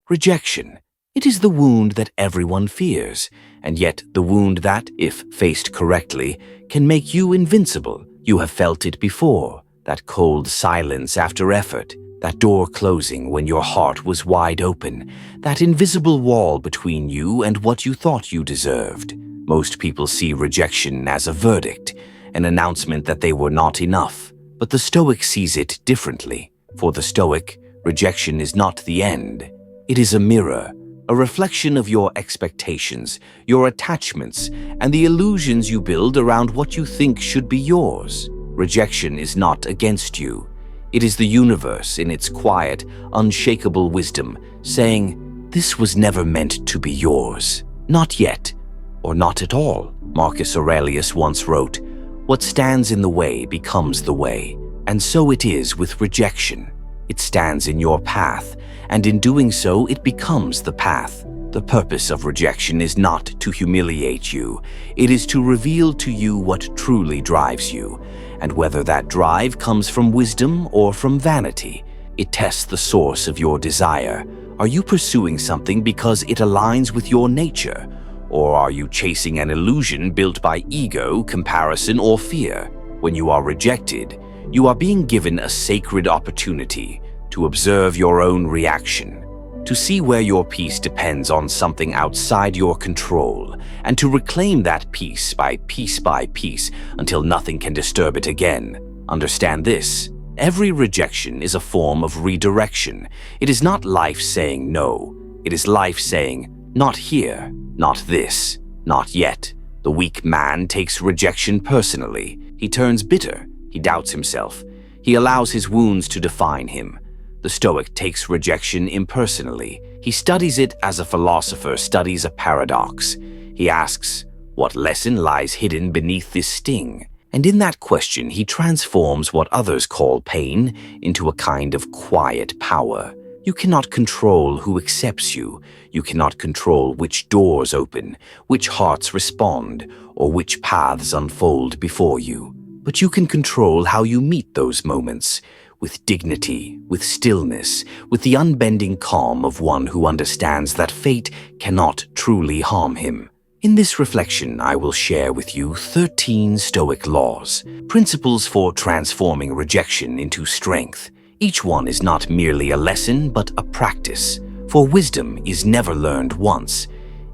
Rejection. It is the wound that everyone fears, and yet the wound that, if faced correctly, can make you invincible. You have felt it before, that cold silence after effort, that door closing when your heart was wide open, that invisible wall between you and what you thought you deserved. Most people see rejection as a verdict, an announcement that they were not enough. But the Stoic sees it differently. For the Stoic, rejection is not the end. It is a mirror, a reflection of your expectations, your attachments, and the illusions you build around what you think should be yours. Rejection is not against you. It is the universe in its quiet, unshakable wisdom, saying, "This was never meant to be yours. Not yet, or not at all." Marcus Aurelius once wrote, "What stands in the way becomes the way." And so it is with rejection. It stands in your path, and in doing so, it becomes the path. The purpose of rejection is not to humiliate you. It is to reveal to you what truly drives you, and whether that drive comes from wisdom or from vanity. It tests the source of your desire. Are you pursuing something because it aligns with your nature? Or are you chasing an illusion built by ego, comparison, or fear? When you are rejected, you are being given a sacred opportunity to observe your own reaction, to see where your peace depends on something outside your control, and to reclaim that peace by piece until nothing can disturb it again. Understand this: every rejection is a form of redirection. It is not life saying no. It is life saying, "Not here, not this, not yet." The weak man takes rejection personally. He turns bitter. He doubts himself. He allows his wounds to define him. The Stoic takes rejection impersonally. He studies it as a philosopher studies a paradox. He asks, what lesson lies hidden beneath this sting? And in that question, he transforms what others call pain into a kind of quiet power. You cannot control who accepts you. You cannot control which doors open, which hearts respond, or which paths unfold before you. But you can control how you meet those moments, with dignity, with stillness, with the unbending calm of one who understands that fate cannot truly harm him. In this reflection, I will share with you 13 Stoic laws, principles for transforming rejection into strength. Each one is not merely a lesson, but a practice, for wisdom is never learned once.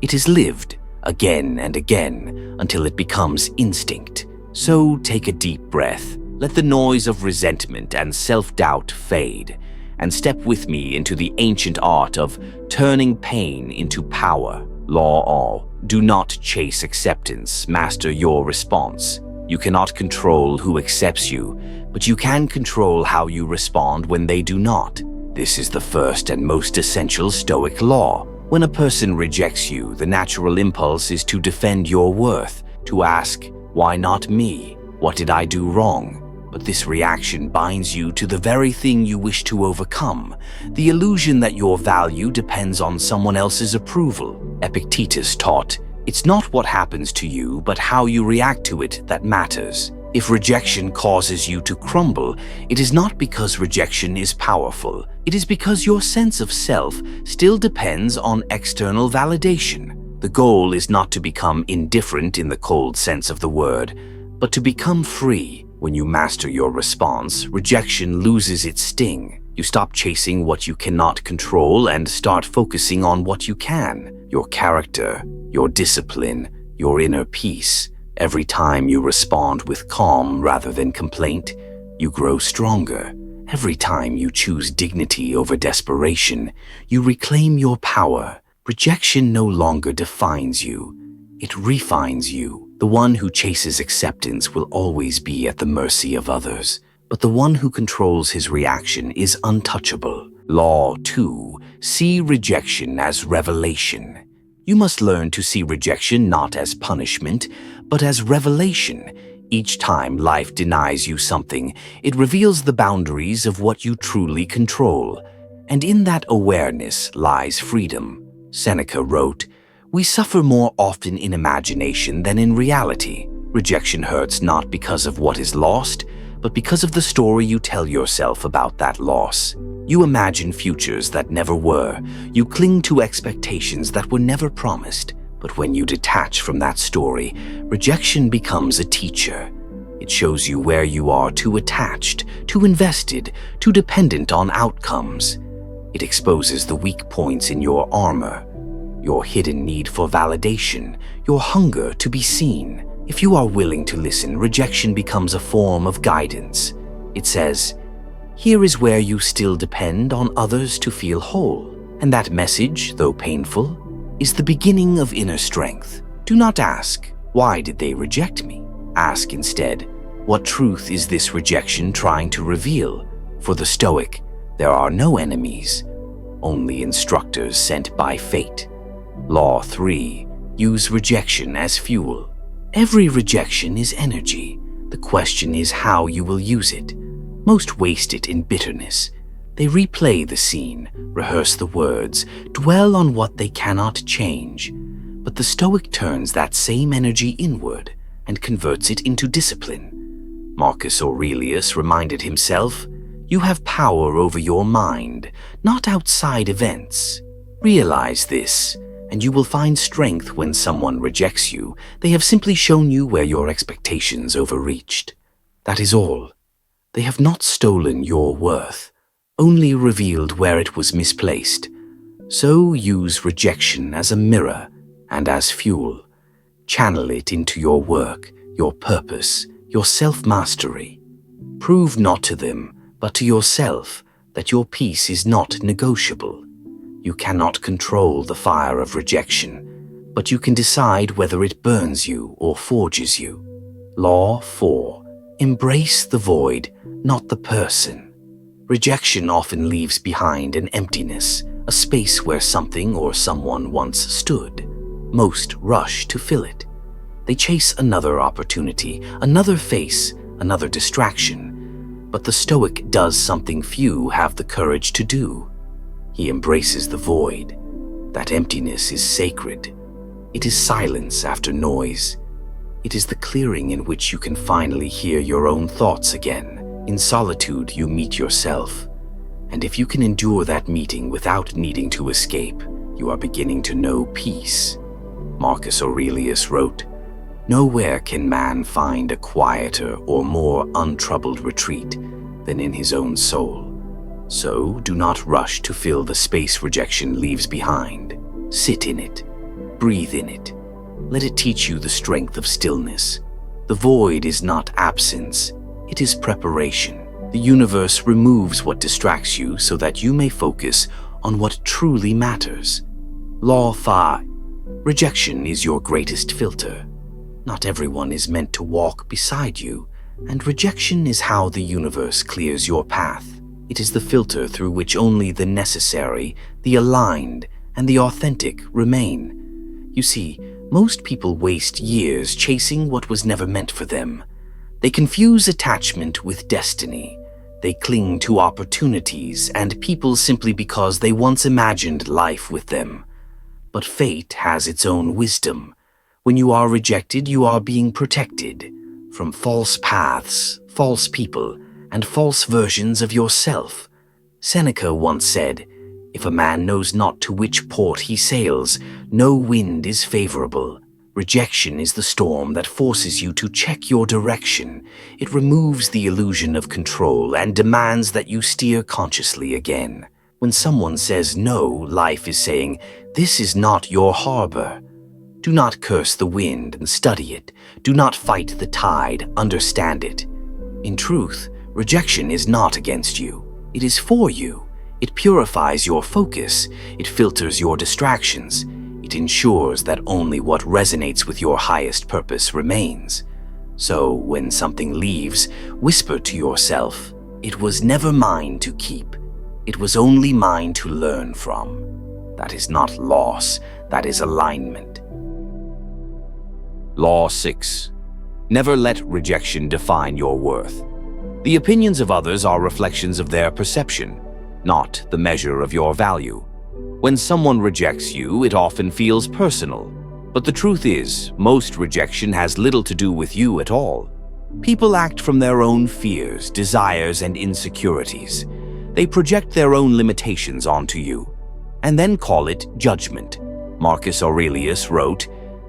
It is lived again and again until it becomes instinct. So take a deep breath. Let the noise of resentment and self-doubt fade, and step with me into the ancient art of turning pain into power. Law all. Do not chase acceptance, master your response. You cannot control who accepts you, but you can control how you respond when they do not. This is the first and most essential Stoic law. When a person rejects you, the natural impulse is to defend your worth, to ask, "Why not me? What did I do wrong?" But this reaction binds you to the very thing you wish to overcome, the illusion that your value depends on someone else's approval. Epictetus taught, "It's not what happens to you, but how you react to it that matters." If rejection causes you to crumble, it is not because rejection is powerful. It is because your sense of self still depends on external validation. The goal is not to become indifferent in the cold sense of the word, but to become free. When you master your response, rejection loses its sting. You stop chasing what you cannot control and start focusing on what you can: your character, your discipline, your inner peace. Every time you respond with calm rather than complaint, you grow stronger. Every time you choose dignity over desperation, you reclaim your power. Rejection no longer defines you. It refines you. The one who chases acceptance will always be at the mercy of others, but the one who controls his reaction is untouchable. Law 2. See rejection as revelation. You must learn to see rejection not as punishment, but as revelation. Each time life denies you something, it reveals the boundaries of what you truly control. And in that awareness lies freedom. Seneca wrote, "We suffer more often in imagination than in reality." Rejection hurts not because of what is lost, but because of the story you tell yourself about that loss. You imagine futures that never were. You cling to expectations that were never promised. But when you detach from that story, rejection becomes a teacher. It shows you where you are too attached, too invested, too dependent on outcomes. It exposes the weak points in your armor, your hidden need for validation, your hunger to be seen. If you are willing to listen, rejection becomes a form of guidance. It says, "Here is where you still depend on others to feel whole." And that message, though painful, is the beginning of inner strength. Do not ask, "Why did they reject me?" Ask instead, "What truth is this rejection trying to reveal?" For the Stoic, there are no enemies, only instructors sent by fate. Law 3. Use rejection as fuel. Every rejection is energy. The question is how you will use it. Most waste it in bitterness. They replay the scene, rehearse the words, dwell on what they cannot change. But the Stoic turns that same energy inward and converts it into discipline. Marcus Aurelius reminded himself, "You have power over your mind, not outside events." Realize this, and you will find strength when someone rejects you. They have simply shown you where your expectations overreached. That is all. They have not stolen your worth, only revealed where it was misplaced. So use rejection as a mirror and as fuel. Channel it into your work, your purpose, your self-mastery. Prove not to them, but to yourself, that your peace is not negotiable. You cannot control the fire of rejection, but you can decide whether it burns you or forges you. Law 4. Embrace the void, not the person. Rejection often leaves behind an emptiness, a space where something or someone once stood. Most rush to fill it. They chase another opportunity, another face, another distraction. But the Stoic does something few have the courage to do. He embraces the void. That emptiness is sacred. It is silence after noise. It is the clearing in which you can finally hear your own thoughts again. In solitude, you meet yourself. And if you can endure that meeting without needing to escape, you are beginning to know peace. Marcus Aurelius wrote, "Nowhere can man find a quieter or more untroubled retreat than in his own soul." So do not rush to fill the space rejection leaves behind. Sit in it. Breathe in it. Let it teach you the strength of stillness. The void is not absence. It is preparation. The universe removes what distracts you so that you may focus on what truly matters. Law 5. Rejection is your greatest filter. Not everyone is meant to walk beside you, and rejection is how the universe clears your path. It is the filter through which only the necessary, the aligned, and the authentic remain. You see, most people waste years chasing what was never meant for them. They confuse attachment with destiny. They cling to opportunities and people simply because they once imagined life with them. But fate has its own wisdom. When you are rejected, you are being protected from false paths, false people, and false versions of yourself. Seneca once said, "If a man knows not to which port he sails, no wind is favorable." Rejection is the storm that forces you to check your direction. It removes the illusion of control and demands that you steer consciously again. When someone says no, life is saying, "This is not your harbor." Do not curse the wind and study it. Do not fight the tide, understand it. In truth, rejection is not against you. It is for you. It purifies your focus. It filters your distractions. It ensures that only what resonates with your highest purpose remains. So when something leaves, whisper to yourself, "It was never mine to keep. It was only mine to learn from." That is not loss. That is alignment. Law 6. Never let rejection define your worth. The opinions of others are reflections of their perception, not the measure of your value. When someone rejects you, it often feels personal. But the truth is, most rejection has little to do with you at all. People act from their own fears, desires, and insecurities. They project their own limitations onto you, and then call it judgment. Marcus Aurelius wrote,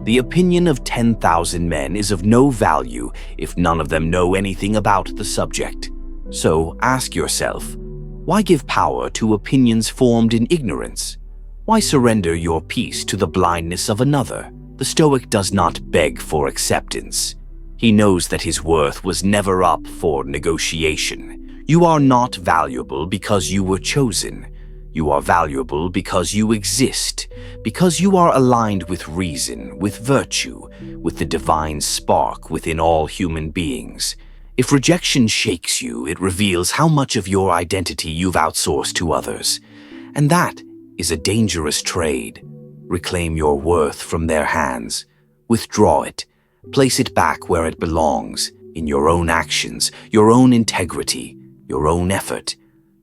"The opinion of 10,000 men is of no value if none of them know anything about the subject." So ask yourself, why give power to opinions formed in ignorance? Why surrender your peace to the blindness of another? The Stoic does not beg for acceptance. He knows that his worth was never up for negotiation. You are not valuable because you were chosen. You are valuable because you exist, because you are aligned with reason, with virtue, with the divine spark within all human beings. If rejection shakes you, it reveals how much of your identity you've outsourced to others. And that is a dangerous trade. Reclaim your worth from their hands. Withdraw it. Place it back where it belongs, in your own actions, your own integrity, your own effort.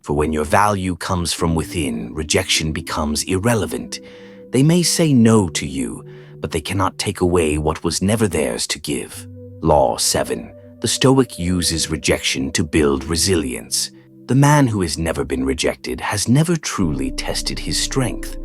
For when your value comes from within, rejection becomes irrelevant. They may say no to you, but they cannot take away what was never theirs to give. Law 7. The Stoic uses rejection to build resilience. The man who has never been rejected has never truly tested his strength.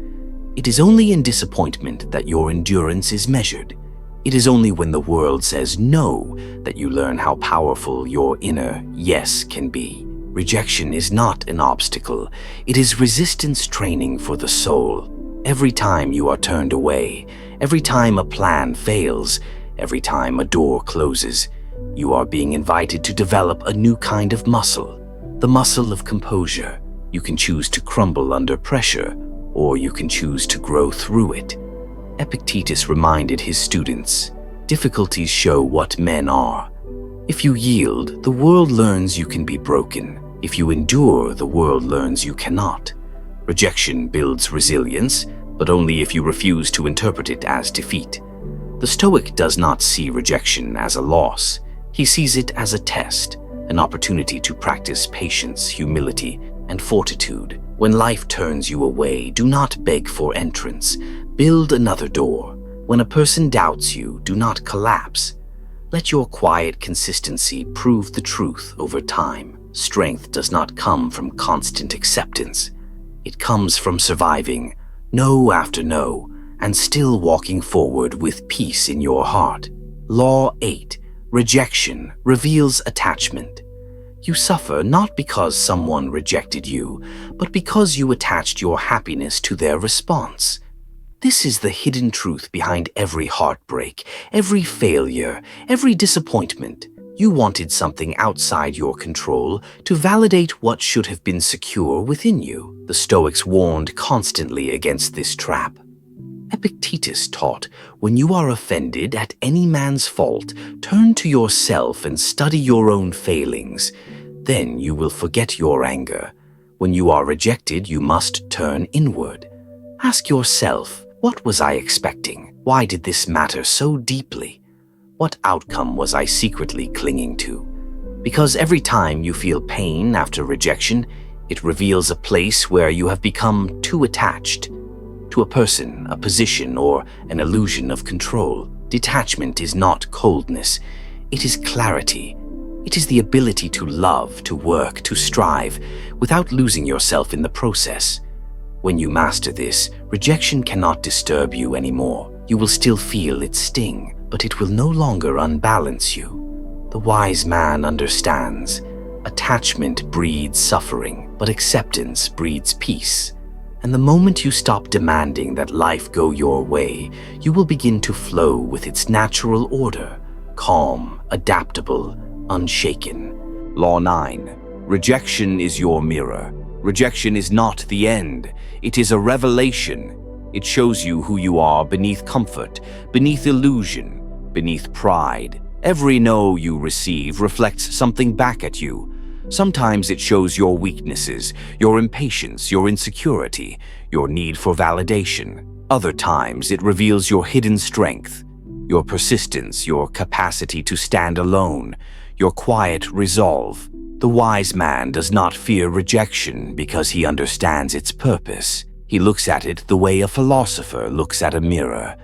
It is only in disappointment that your endurance is measured. It is only when the world says no that you learn how powerful your inner yes can be. Rejection is not an obstacle. It is resistance training for the soul. Every time you are turned away, every time a plan fails, every time a door closes, you are being invited to develop a new kind of muscle, the muscle of composure. You can choose to crumble under pressure, or you can choose to grow through it. Epictetus reminded his students, difficulties show what men are. If you yield, the world learns you can be broken. If you endure, the world learns you cannot. Rejection builds resilience, but only if you refuse to interpret it as defeat. The Stoic does not see rejection as a loss. He sees it as a test, an opportunity to practice patience, humility, and fortitude. When life turns you away, do not beg for entrance. Build another door. When a person doubts you, do not collapse. Let your quiet consistency prove the truth over time. Strength does not come from constant acceptance. It comes from surviving no after no and still walking forward with peace in your heart. Law 8. Rejection reveals attachment. You suffer not because someone rejected you, but because you attached your happiness to their response. This is the hidden truth behind every heartbreak, every failure, every disappointment. You wanted something outside your control to validate what should have been secure within you. The Stoics warned constantly against this trap. Epictetus taught, when you are offended at any man's fault, turn to yourself and study your own failings. Then you will forget your anger. When you are rejected, you must turn inward. Ask yourself, what was I expecting? Why did this matter so deeply? What outcome was I secretly clinging to? Because every time you feel pain after rejection, it reveals a place where you have become too attached to a person, a position, or an illusion of control. Detachment is not coldness. It is clarity. It is the ability to love, to work, to strive, without losing yourself in the process. When you master this, rejection cannot disturb you anymore. You will still feel its sting, but it will no longer unbalance you. The wise man understands. Attachment breeds suffering, but acceptance breeds peace. And the moment you stop demanding that life go your way, you will begin to flow with its natural order, calm, adaptable, unshaken. Law 9. Rejection is your mirror. Rejection is not the end. It is a revelation. It shows you who you are beneath comfort, beneath illusion, beneath pride. Every no you receive reflects something back at you. Sometimes it shows your weaknesses, your impatience, your insecurity, your need for validation. Other times it reveals your hidden strength, your persistence, your capacity to stand alone, your quiet resolve. The wise man does not fear rejection because he understands its purpose. He looks at it the way a philosopher looks at a mirror,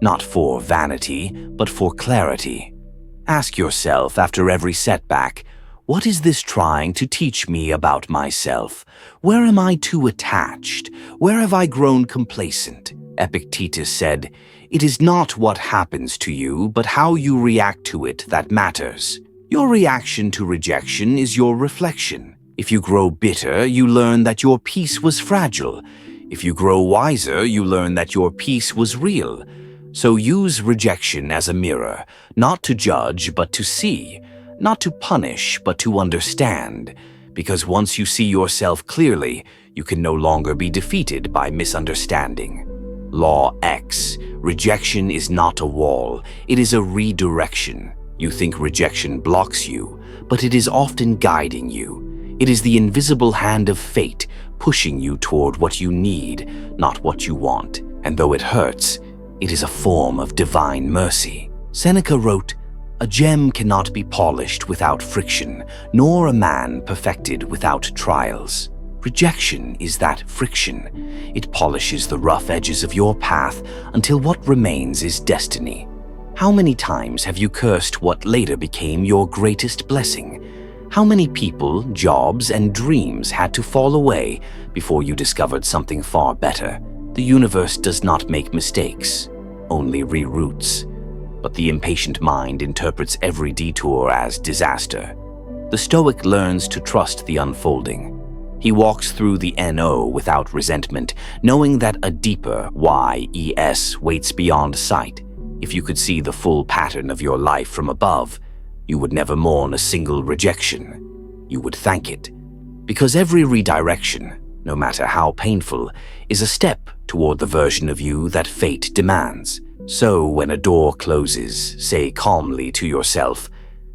not for vanity, but for clarity. Ask yourself after every setback, what is this trying to teach me about myself? Where am I too attached? Where have I grown complacent? Epictetus said, "It is not what happens to you, but how you react to it that matters." Your reaction to rejection is your reflection. If you grow bitter, you learn that your peace was fragile. If you grow wiser, you learn that your peace was real. So use rejection as a mirror, not to judge, but to see, not to punish, but to understand. Because once you see yourself clearly, you can no longer be defeated by misunderstanding. Law X. Rejection is not a wall, it is a redirection. You think rejection blocks you, but it is often guiding you. It is the invisible hand of fate pushing you toward what you need, not what you want. And though it hurts, it is a form of divine mercy. Seneca wrote, "A gem cannot be polished without friction, nor a man perfected without trials." Rejection is that friction. It polishes the rough edges of your path until what remains is destiny. How many times have you cursed what later became your greatest blessing? How many people, jobs, and dreams had to fall away before you discovered something far better? The universe does not make mistakes, only reroutes. But the impatient mind interprets every detour as disaster. The Stoic learns to trust the unfolding. He walks through the NO without resentment, knowing that a deeper YES waits beyond sight. If you could see the full pattern of your life from above, you would never mourn a single rejection. You would thank it. Because every redirection, no matter how painful, is a step toward the version of you that fate demands. So when a door closes, say calmly to yourself,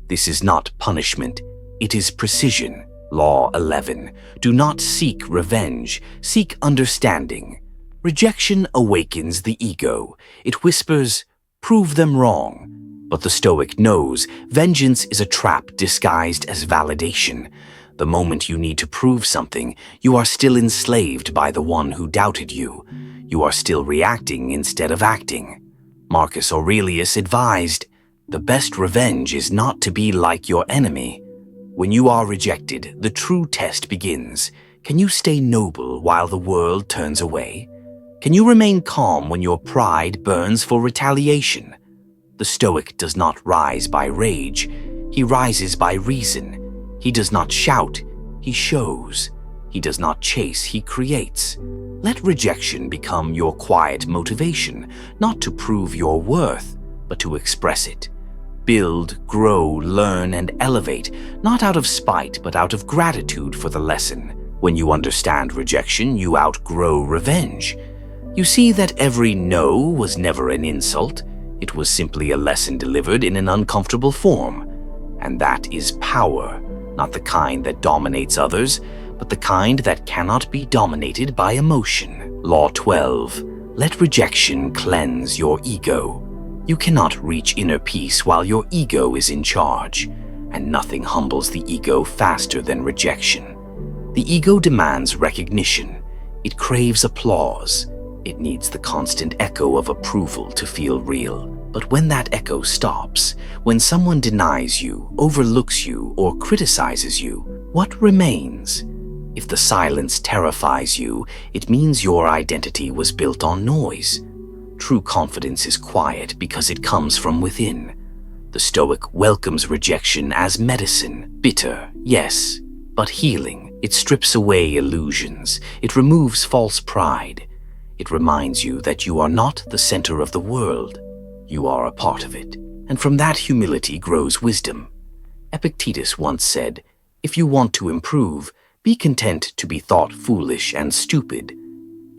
"This is not punishment, it is precision." Law 11. Do not seek revenge, seek understanding. Rejection awakens the ego. It whispers, "Prove them wrong." But the Stoic knows vengeance is a trap disguised as validation. The moment you need to prove something, you are still enslaved by the one who doubted you. You are still reacting instead of acting. Marcus Aurelius advised, "The best revenge is not to be like your enemy." When you are rejected, the true test begins. Can you stay noble while the world turns away? Can you remain calm when your pride burns for retaliation? The Stoic does not rise by rage. He rises by reason. He does not shout. He shows. He does not chase. He creates. Let rejection become your quiet motivation, not to prove your worth, but to express it. Build, grow, learn, and elevate, not out of spite, but out of gratitude for the lesson. When you understand rejection, you outgrow revenge. You see that every no was never an insult. It was simply a lesson delivered in an uncomfortable form. And that is power, not the kind that dominates others, but the kind that cannot be dominated by emotion. Law 12. Let rejection cleanse your ego. You cannot reach inner peace while your ego is in charge, and nothing humbles the ego faster than rejection. The ego demands recognition. It craves applause. It needs the constant echo of approval to feel real. But when that echo stops, when someone denies you, overlooks you, or criticizes you, what remains? If the silence terrifies you, it means your identity was built on noise. True confidence is quiet because it comes from within. The Stoic welcomes rejection as medicine, bitter, yes, but healing. It strips away illusions. It removes false pride. It reminds you that you are not the center of the world. You are a part of it. And from that humility grows wisdom. Epictetus once said, "If you want to improve, be content to be thought foolish and stupid."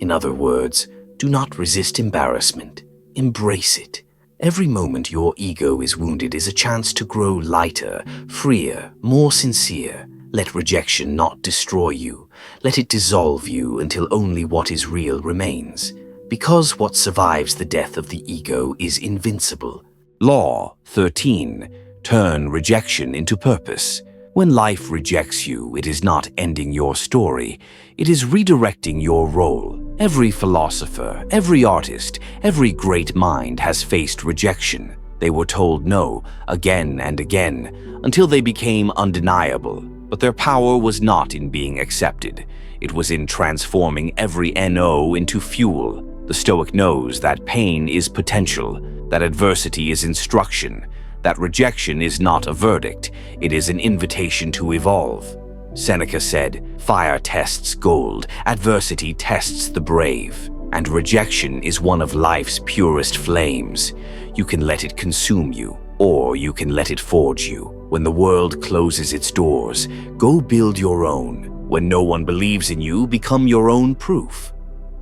In other words, do not resist embarrassment. Embrace it. Every moment your ego is wounded is a chance to grow lighter, freer, more sincere. Let rejection not destroy you. Let it dissolve you until only what is real remains. Because what survives the death of the ego is invincible. Law 13. Turn rejection into purpose. When life rejects you, it is not ending your story. It is redirecting your role. Every philosopher, every artist, every great mind has faced rejection. They were told no again and again until they became undeniable. But their power was not in being accepted. It was in transforming every NO into fuel. The Stoic knows that pain is potential, that adversity is instruction, that rejection is not a verdict, it is an invitation to evolve. Seneca said, "Fire tests gold, adversity tests the brave." And rejection is one of life's purest flames. You can let it consume you, or you can let it forge you. When the world closes its doors, go build your own. When no one believes in you, become your own proof.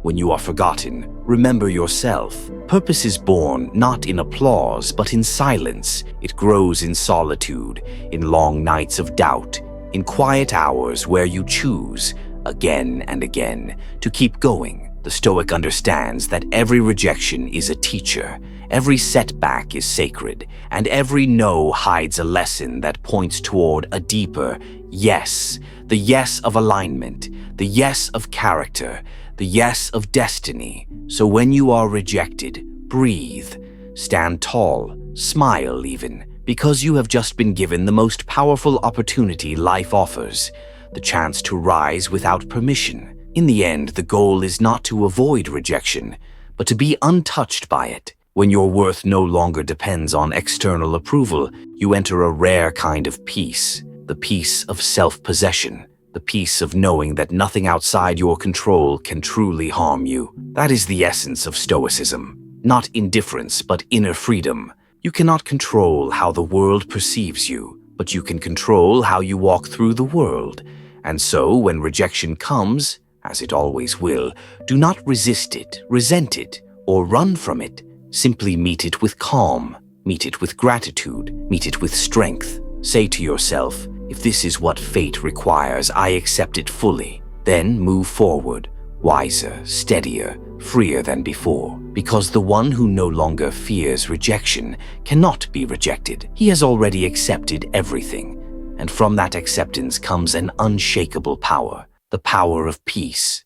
When you are forgotten, remember yourself. Purpose is born not in applause, but in silence. It grows in solitude, in long nights of doubt, in quiet hours where you choose, again and again, to keep going. The Stoic understands that every rejection is a teacher, every setback is sacred, and every no hides a lesson that points toward a deeper yes, the yes of alignment, the yes of character, the yes of destiny. So when you are rejected, breathe, stand tall, smile even, because you have just been given the most powerful opportunity life offers, the chance to rise without permission. In the end, the goal is not to avoid rejection, but to be untouched by it. When your worth no longer depends on external approval, you enter a rare kind of peace, the peace of self-possession, the peace of knowing that nothing outside your control can truly harm you. That is the essence of Stoicism. Not indifference, but inner freedom. You cannot control how the world perceives you, but you can control how you walk through the world. And so, when rejection comes, as it always will, do not resist it, resent it, or run from it. Simply meet it with calm, meet it with gratitude, meet it with strength. Say to yourself, if this is what fate requires, I accept it fully. Then move forward, wiser, steadier, freer than before. Because the one who no longer fears rejection cannot be rejected. He has already accepted everything. And from that acceptance comes an unshakable power, the power of peace.